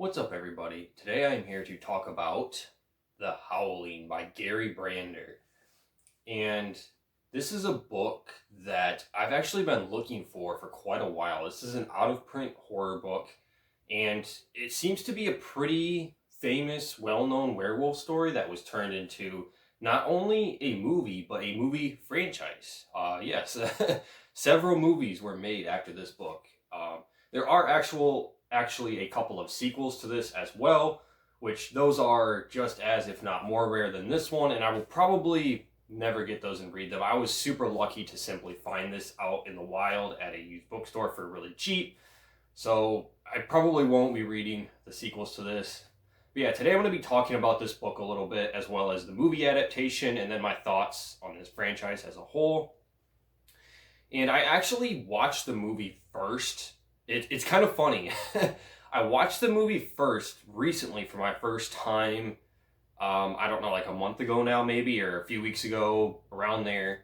What's up, everybody? Today I'm here to talk about The Howling by Gary Brander. And this is a book that I've actually been looking for quite a while. This is an out-of-print horror book, and it seems to be a pretty famous, well-known werewolf story that was turned into not only a movie, but a movie franchise. Yes, several movies were made after this book. There are actually a couple of sequels to this as well, which those are just as, if not more rare than this one, and I will probably never get those and read them. I was super lucky to simply find this out in the wild at a used bookstore for really cheap, so I probably won't be reading the sequels to this. But yeah, today I'm going to be talking about this book a little bit, as well as the movie adaptation, and then my thoughts on this franchise as a whole. And I actually watched the movie first. It's kind of funny. I watched the movie first recently for my first time. I don't know, like a month ago now, maybe, or a few weeks ago, around there.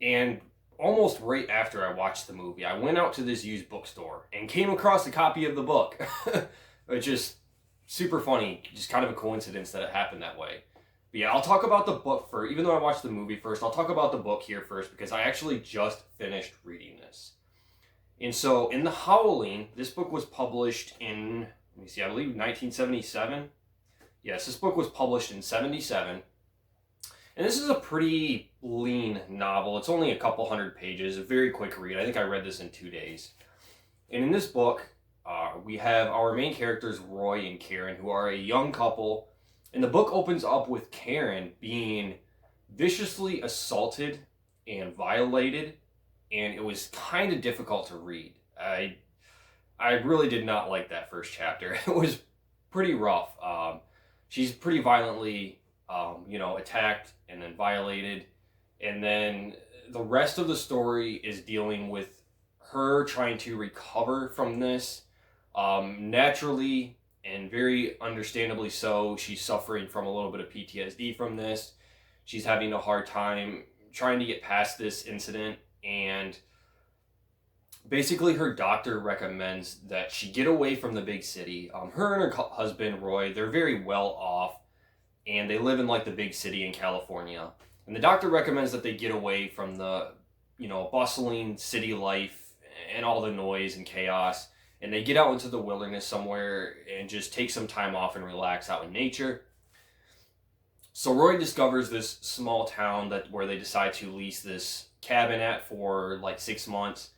And almost right after I watched the movie, I went out to this used bookstore and came across a copy of the book, which is super funny. Just kind of a coincidence that it happened that way. But yeah, I'll talk about the book first. Even though I watched the movie first, I'll talk about the book here first because I actually just finished reading this. And so, in The Howling, this book was published in, I believe 1977. Yes, this book was published in 77. And this is a pretty lean novel. It's only a couple hundred pages, a very quick read. I think I read this in 2 days. And in this book, we have our main characters, Roy and Karen, who are a young couple. And the book opens up with Karen being viciously assaulted and violated, and it was kind of difficult to read. I really did not like that first chapter. It was pretty rough. She's pretty violently, attacked and then violated, and then the rest of the story is dealing with her trying to recover from this. Naturally and very understandably so, she's suffering from a little bit of PTSD from this. She's having a hard time trying to get past this incident. And basically her doctor recommends that she get away from the big city. Her and her husband, Roy, they're very well off, and they live in like the big city in California. And the doctor recommends that they get away from the, bustling city life and all the noise and chaos. And they get out into the wilderness somewhere and just take some time off and relax out in nature. So Roy discovers this small town where they decide to lease this cabin at for like 6 months.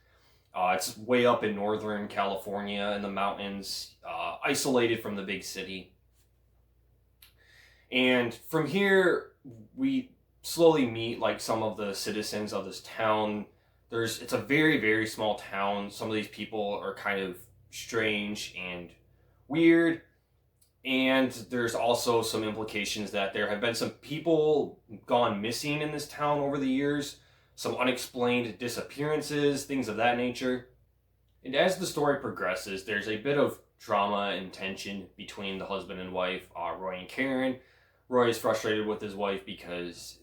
It's way up in northern California in the mountains, isolated from the big city. And from here, we slowly meet like some of the citizens of this town. It's a very, very small town. Some of these people are kind of strange and weird. And there's also some implications that there have been some people gone missing in this town over the years. Some unexplained disappearances, things of that nature. And as the story progresses, there's a bit of drama and tension between the husband and wife, Roy and Karen. Roy is frustrated with his wife because,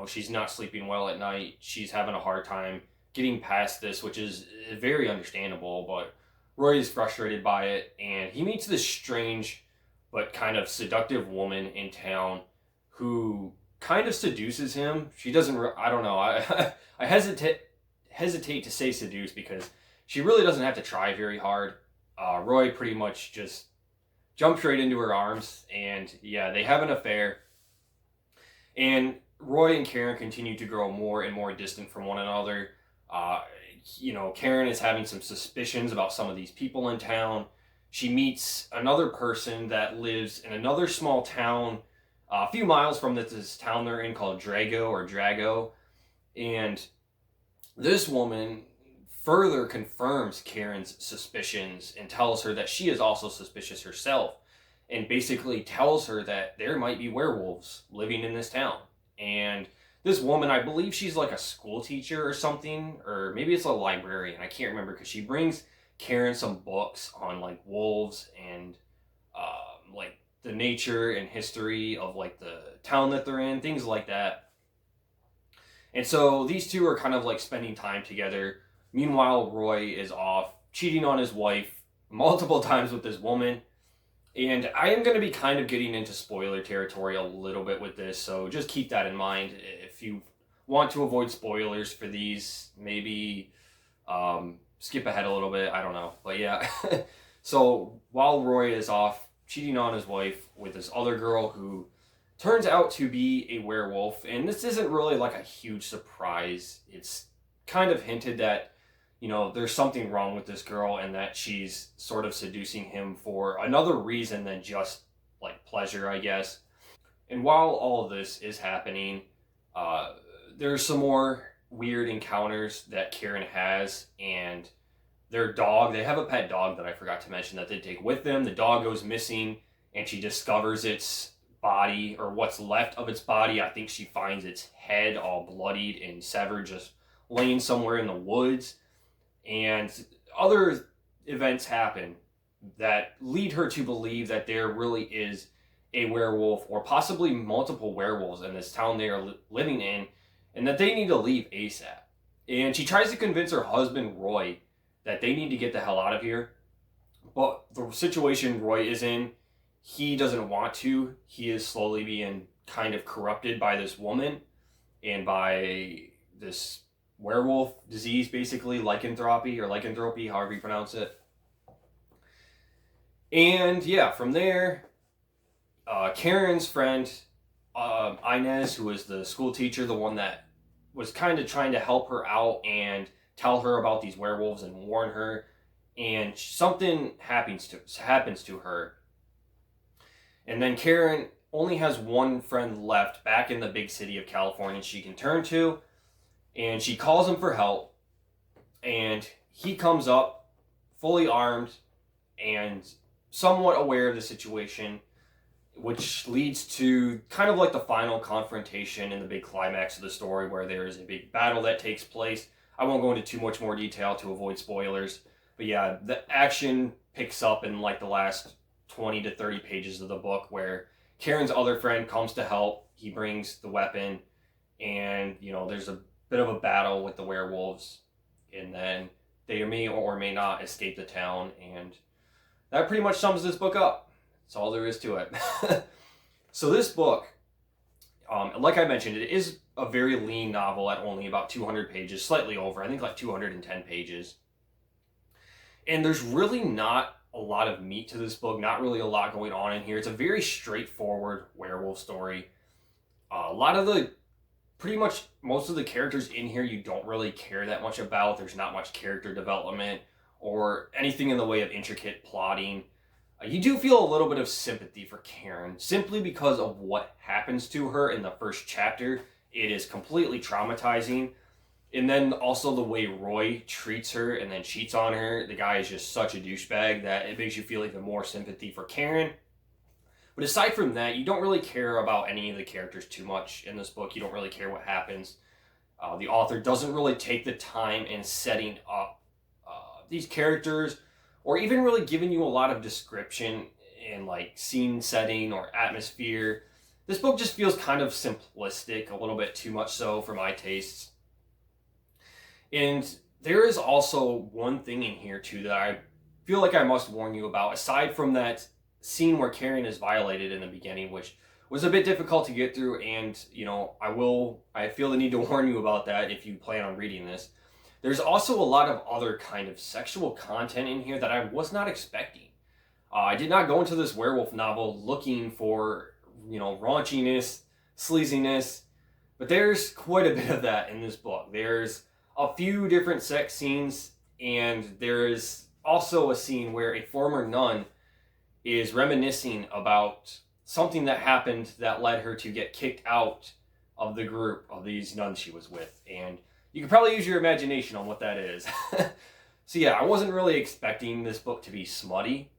she's not sleeping well at night. She's having a hard time getting past this, which is very understandable, but Roy is frustrated by it, and he meets this strange but kind of seductive woman in town who kind of seduces him. She doesn't, I don't know, I hesitate to say seduce because she really doesn't have to try very hard. Roy pretty much just jumps right into her arms, and yeah, they have an affair. And Roy and Karen continue to grow more and more distant from one another. Karen is having some suspicions about some of these people in town. She meets another person that lives in another small town a few miles from this town they're in called Drago. And this woman further confirms Karen's suspicions and tells her that she is also suspicious herself, and basically tells her that there might be werewolves living in this town. And this woman, I believe she's like a school teacher or something, or maybe it's a librarian, I can't remember, because she brings Karen some books on like wolves and like the nature and history of like the town that they're in, things like that. And so these two are kind of like spending time together. Meanwhile, Roy is off cheating on his wife multiple times with this woman. And I am going to be kind of getting into spoiler territory a little bit with this, so just keep that in mind. If you want to avoid spoilers for these, maybe skip ahead a little bit. I don't know. But yeah. So while Roy is off cheating on his wife with this other girl who turns out to be a werewolf, and this isn't really like a huge surprise. It's kind of hinted that, there's something wrong with this girl and that she's sort of seducing him for another reason than just like pleasure, I guess. And while all of this is happening, there's some more weird encounters that Karen has, and their dog, they have a pet dog that I forgot to mention that they take with them. The dog goes missing, and she discovers its body, or what's left of its body. I think she finds its head all bloodied and severed, just laying somewhere in the woods. And other events happen that lead her to believe that there really is a werewolf, or possibly multiple werewolves in this town they are living in, and that they need to leave ASAP. And she tries to convince her husband, Roy, that they need to get the hell out of here. But the situation Roy is in, he doesn't want to. He is slowly being kind of corrupted by this woman and by this werewolf disease, basically, lycanthropy, however you pronounce it. And yeah, from there, Karen's friend, Inez, who is the school teacher, the one that was kind of trying to help her out and tell her about these werewolves and warn her, and something happens to her. And then Karen only has one friend left back in the big city of California she can turn to, and she calls him for help, and he comes up fully armed and somewhat aware of the situation, which leads to kind of like the final confrontation and the big climax of the story, where there is a big battle that takes place. I won't go into too much more detail to avoid spoilers, but yeah, the action picks up in like the last 20 to 30 pages of the book, where Karen's other friend comes to help. He brings the weapon, and there's a bit of a battle with the werewolves, and then they may or may not escape the town, and that pretty much sums this book up. That's all there is to it. So this book, like I mentioned, it is a very lean novel at only about 200 pages, slightly over, I think like 210 pages. And there's really not a lot of meat to this book, not really a lot going on in here. It's a very straightforward werewolf story. Pretty much most of the characters in here you don't really care that much about. There's not much character development or anything in the way of intricate plotting. You do feel a little bit of sympathy for Karen, simply because of what happens to her in the first chapter. It is completely traumatizing. And then also the way Roy treats her and then cheats on her. The guy is just such a douchebag that it makes you feel even more sympathy for Karen. But aside from that, you don't really care about any of the characters too much in this book. You don't really care what happens. The author doesn't really take the time in setting up these characters, or even really giving you a lot of description in like scene setting or atmosphere. This book just feels kind of simplistic, a little bit too much so for my tastes. And there is also one thing in here too that I feel like I must warn you about, aside from that scene where Karen is violated in the beginning, which was a bit difficult to get through, and I feel the need to warn you about that if you plan on reading this. There's also a lot of other kind of sexual content in here that I was not expecting. I did not go into this werewolf novel looking for, raunchiness, sleaziness, but there's quite a bit of that in this book. There's a few different sex scenes, and there's also a scene where a former nun is reminiscing about something that happened that led her to get kicked out of the group of these nuns she was with, and you can probably use your imagination on what that is. So yeah, I wasn't really expecting this book to be smutty.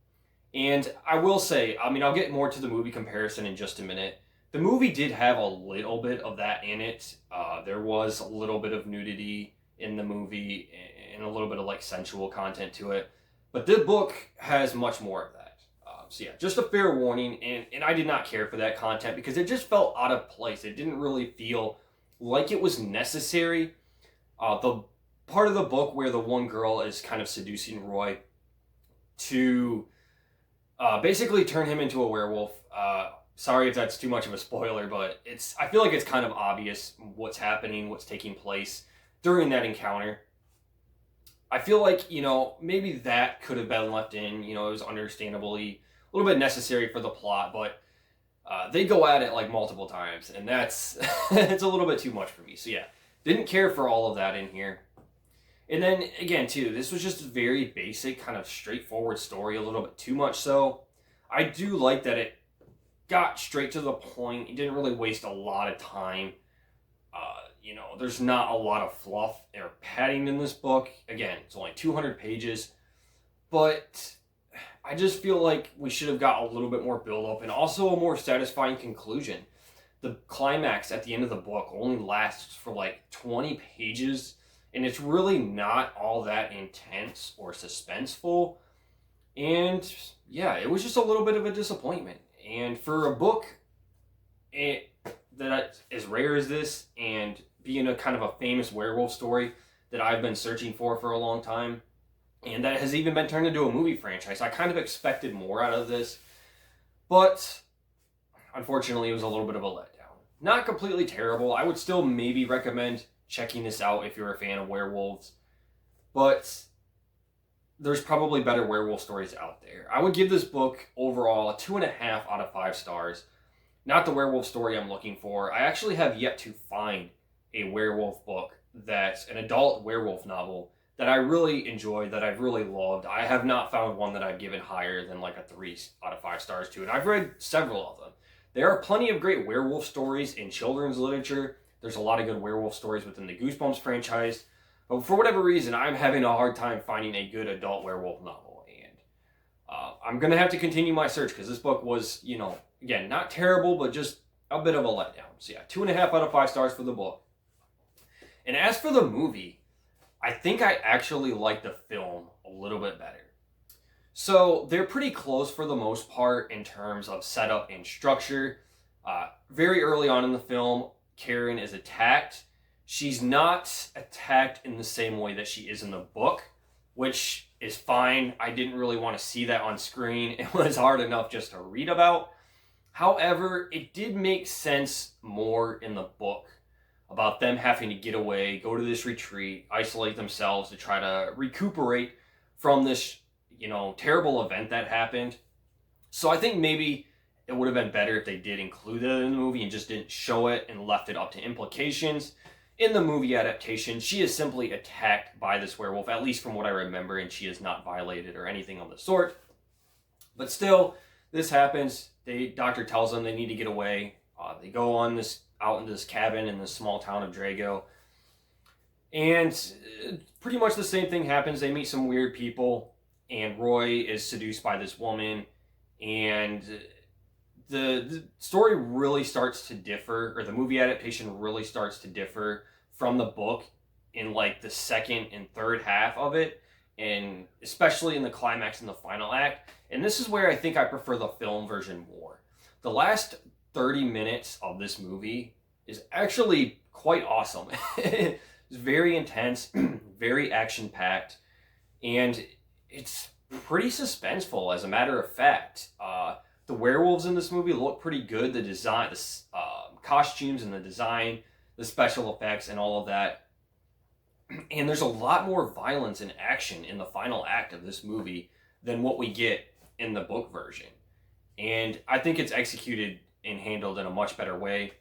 And I will say, I'll get more to the movie comparison in just a minute. The movie did have a little bit of that in it. There was a little bit of nudity in the movie and a little bit of like sensual content to it. But the book has much more of that. So yeah, just a fair warning. And I did not care for that content because it just felt out of place. It didn't really feel like it was necessary. The part of the book where the one girl is kind of seducing Roy to basically turn him into a werewolf. Sorry if that's too much of a spoiler, but I feel like it's kind of obvious what's happening, what's taking place during that encounter. I feel like, maybe that could have been left in. It was understandably a little bit necessary for the plot, but they go at it like multiple times, and that's it's a little bit too much for me. So yeah, didn't care for all of that in here. And then again, too, this was just a very basic, kind of straightforward story, a little bit too much so. I do like that it got straight to the point. It didn't really waste a lot of time. There's not a lot of fluff or padding in this book. Again, it's only 200 pages, but I just feel like we should have got a little bit more build up and also a more satisfying conclusion. The climax at the end of the book only lasts for like 20 pages, and it's really not all that intense or suspenseful. And yeah, it was just a little bit of a disappointment. And for a book that as rare as this, and being a kind of a famous werewolf story that I've been searching for a long time, and that has even been turned into a movie franchise, I kind of expected more out of this. But unfortunately, it was a little bit of a letdown. Not completely terrible. I would still maybe recommend checking this out if you're a fan of werewolves. But there's probably better werewolf stories out there. I would give this book overall a 2.5 out of 5 stars. Not the werewolf story I'm looking for. I actually have yet to find a werewolf book that's an adult werewolf novel that I really enjoyed, that I've really loved. I have not found one that I've given higher than like a 3 out of 5 stars to, and I've read several of them. There are plenty of great werewolf stories in children's literature. There's a lot of good werewolf stories within the Goosebumps franchise. But for whatever reason, I'm having a hard time finding a good adult werewolf novel. And I'm going to have to continue my search because this book was, again, not terrible, but just a bit of a letdown. So yeah, 2.5 out of 5 stars for the book. And as for the movie, I think I actually like the film a little bit better. So they're pretty close for the most part in terms of setup and structure. Very early on in the film, Karen is attacked. She's not attacked in the same way that she is in the book, which is fine. I didn't really want to see that on screen. It was hard enough just to read about. However, it did make sense more in the book about them having to get away, go to this retreat, isolate themselves to try to recuperate from this, terrible event that happened. So I think maybe it would have been better if they did include it in the movie and just didn't show it and left it up to implications. In the movie adaptation, she is simply attacked by this werewolf, at least from what I remember, and she is not violated or anything of the sort. But still, this happens. Doctor tells them they need to get away. They go out into this cabin in this small town of Drago. And pretty much the same thing happens. They meet some weird people, and Roy is seduced by this woman. And the story really starts to differ, or the movie adaptation really starts to differ from the book in like the second and third half of it, and especially in the climax and the final act. And this is where I think I prefer the film version more. The last 30 minutes of this movie is actually quite awesome. It's very intense, very action-packed, and it's pretty suspenseful, as a matter of fact. The werewolves in this movie look pretty good. The design, the costumes and the design, the special effects and all of that. And there's a lot more violence and action in the final act of this movie than what we get in the book version. And I think it's executed and handled in a much better way.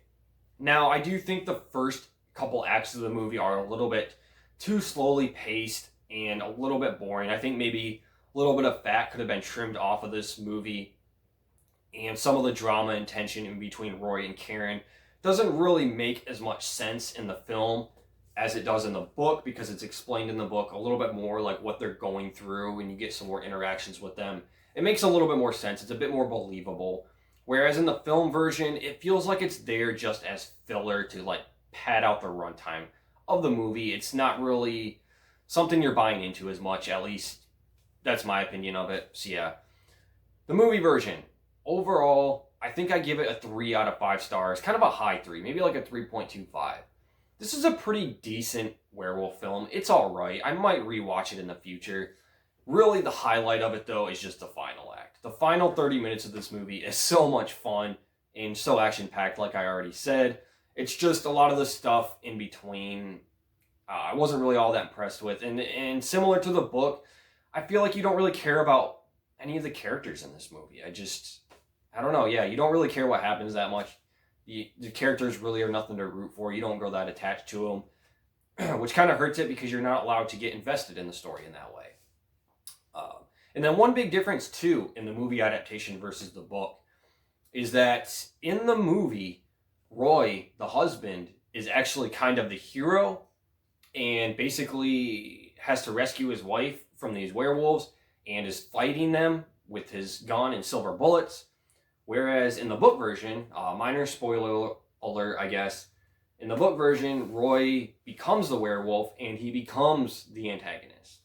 Now, I do think the first couple acts of the movie are a little bit too slowly paced and a little bit boring. I think maybe a little bit of fat could have been trimmed off of this movie. And some of the drama and tension in between Roy and Karen doesn't really make as much sense in the film as it does in the book, because it's explained in the book a little bit more, like what they're going through, and you get some more interactions with them. It makes a little bit more sense. It's a bit more believable. Whereas in the film version, it feels like it's there just as filler to like pad out the runtime of the movie. It's not really something you're buying into as much, at least that's my opinion of it. So yeah, the movie version. Overall, I think I give it a 3 out of 5 stars. Kind of a high 3, maybe like a 3.25. This is a pretty decent werewolf film. It's alright. I might rewatch it in the future. Really, the highlight of it, though, is just the final act. the final 30 minutes of this movie is so much fun and so action-packed, like I already said. It's just a lot of the stuff in between I wasn't really all that impressed with. And similar to the book, I feel like you don't really care about any of the characters in this movie. I don't know. Yeah, you don't really care what happens that much. The characters really are nothing to root for. You don't grow that attached to them, which kind of hurts it because you're not allowed to get invested in the story in that way. And then one big difference, too, in the movie adaptation versus the book is that in the movie, Roy, the husband, is actually kind of the hero and basically has to rescue his wife from these werewolves and is fighting them with his gun and silver bullets. Whereas in the book version, minor spoiler alert, I guess, in the book version, Roy becomes the werewolf and he becomes the antagonist.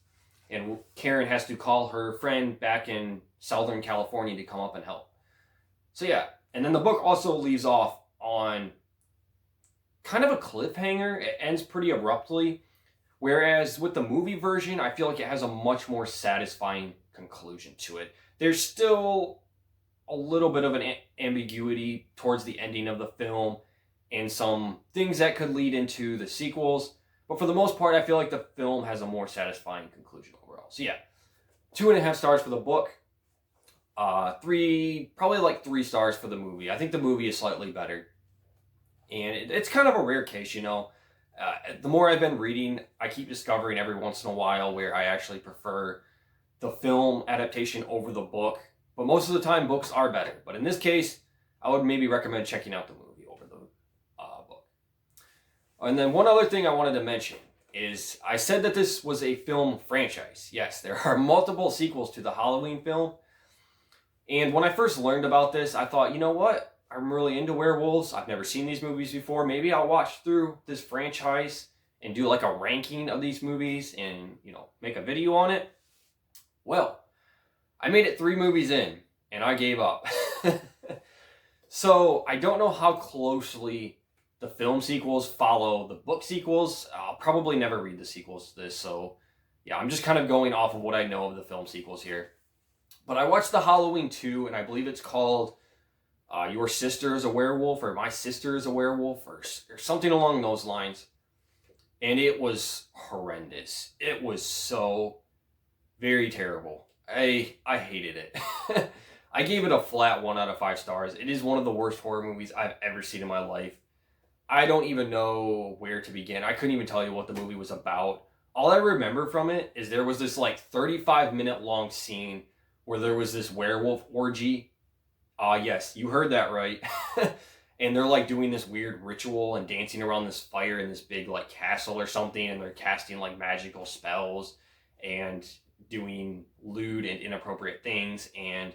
And Karen has to call her friend back in Southern California to come up and help. So yeah, and then the book also leaves off on kind of a cliffhanger. It ends pretty abruptly. Whereas with the movie version, I feel like it has a much more satisfying conclusion to it. There's still a little bit of an ambiguity towards the ending of the film and some things that could lead into the sequels. But for the most part, I feel like the film has a more satisfying conclusion overall. So yeah, 2.5 stars for the book. Probably like 3 stars for the movie. I think the movie is slightly better. And it's kind of a rare case, you know. The more I've been reading, I keep discovering every once in a while where I actually prefer the film adaptation over the book. But most of the time, books are better. But in this case, I would maybe recommend checking out the movie over the book. And then one other thing I wanted to mention is I said that this was a film franchise. Yes, there are multiple sequels to the Halloween film. And when I first learned about this, I thought, you know what? I'm really into werewolves. I've never seen these movies before. Maybe I'll watch through this franchise and do like a ranking of these movies and, you know, make a video on it. Well, I made it 3 movies in and I gave up. So I don't know how closely the film sequels follow the book sequels. I'll probably never read the sequels to this. So yeah, I'm just kind of going off of what I know of the film sequels here. But I watched the Halloween 2 and I believe it's called Your Sister is a Werewolf or My Sister is a Werewolf or something along those lines. And it was horrendous. It was so very terrible. I hated it. I gave it a flat 1 out of 5 stars. It is one of the worst horror movies I've ever seen in my life. I don't even know where to begin. I couldn't even tell you what the movie was about. All I remember from it is there was this like 35-minute long scene where there was this werewolf orgy. Yes, you heard that right. And they're like doing this weird ritual and dancing around this fire in this big like castle or something, and they're casting like magical spells and doing lewd and inappropriate things. And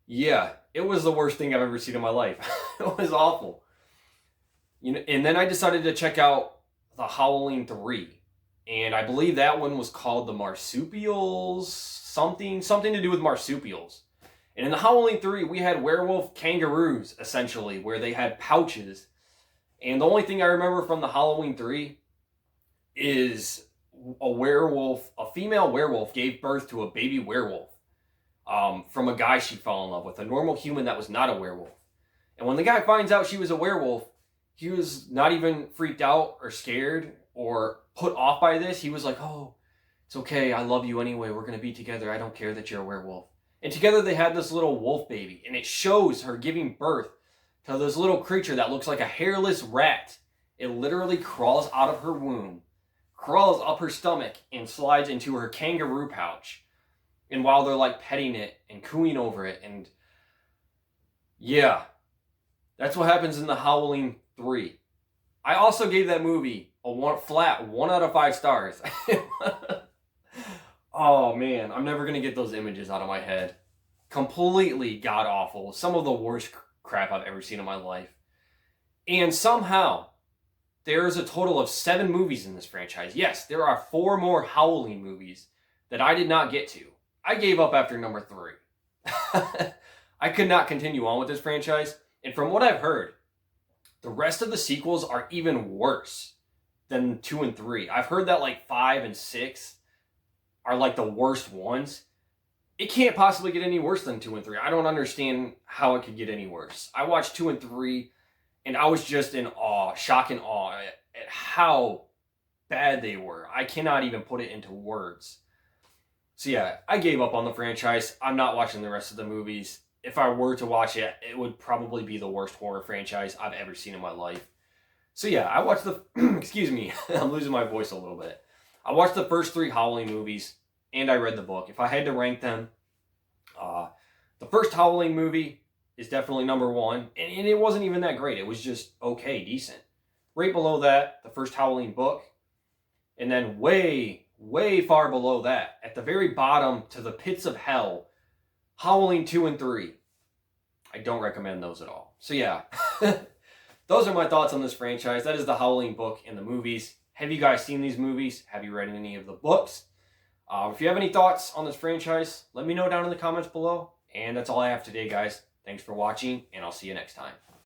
yeah, it was the worst thing I've ever seen in my life. It was awful. You know, and then I decided to check out the Howling 3. And I believe that one was called the Marsupials, something to do with marsupials. And in the Howling 3, we had werewolf kangaroos, essentially, where they had pouches. And the only thing I remember from the Halloween 3 is a female werewolf gave birth to a baby werewolf from a guy she fell in love with, a normal human that was not a werewolf. And when the guy finds out she was a werewolf, he was not even freaked out or scared or put off by this. He was like, oh, it's okay. I love you anyway. We're going to be together. I don't care that you're a werewolf. And together they had this little wolf baby. And it shows her giving birth to this little creature that looks like a hairless rat. It literally crawls out of her womb, crawls up her stomach, and slides into her kangaroo pouch. And while they're like petting it and cooing over it, and yeah, that's what happens in the Howling 3. I also gave that movie a flat 1 out of 5 stars. Oh man, I'm never going to get those images out of my head. Completely god awful. Some of the worst crap I've ever seen in my life. And somehow, there's a total of 7 movies in this franchise. Yes, there are 4 more Howling movies that I did not get to. I gave up after number 3. I could not continue on with this franchise. And from what I've heard, the rest of the sequels are even worse than 2 and 3. I've heard that like 5 and 6 are like the worst ones. it can't possibly get any worse than 2 and 3. I don't understand how it could get any worse. I watched 2 and 3, and I was just in awe, shock and awe at how bad they were. I cannot even put it into words. So yeah, I gave up on the franchise. I'm not watching the rest of the movies. If I were to watch it, it would probably be the worst horror franchise I've ever seen in my life. So yeah, I watched the excuse me, I'm losing my voice a little bit. I watched the first 3 Howling movies, and I read the book. If I had to rank them, the first Howling movie is definitely number 1, and it wasn't even that great. It was just okay, decent. Right below that, the first Howling book, and then way, way far below that, at the very bottom to the pits of hell, Howling 2 and 3. I don't recommend those at all. So yeah, those are my thoughts on this franchise. That is the Howling book and the movies. Have you guys seen these movies? Have you read any of the books? If you have any thoughts on this franchise, let me know down in the comments below. And that's all I have today, guys. Thanks for watching, and I'll see you next time.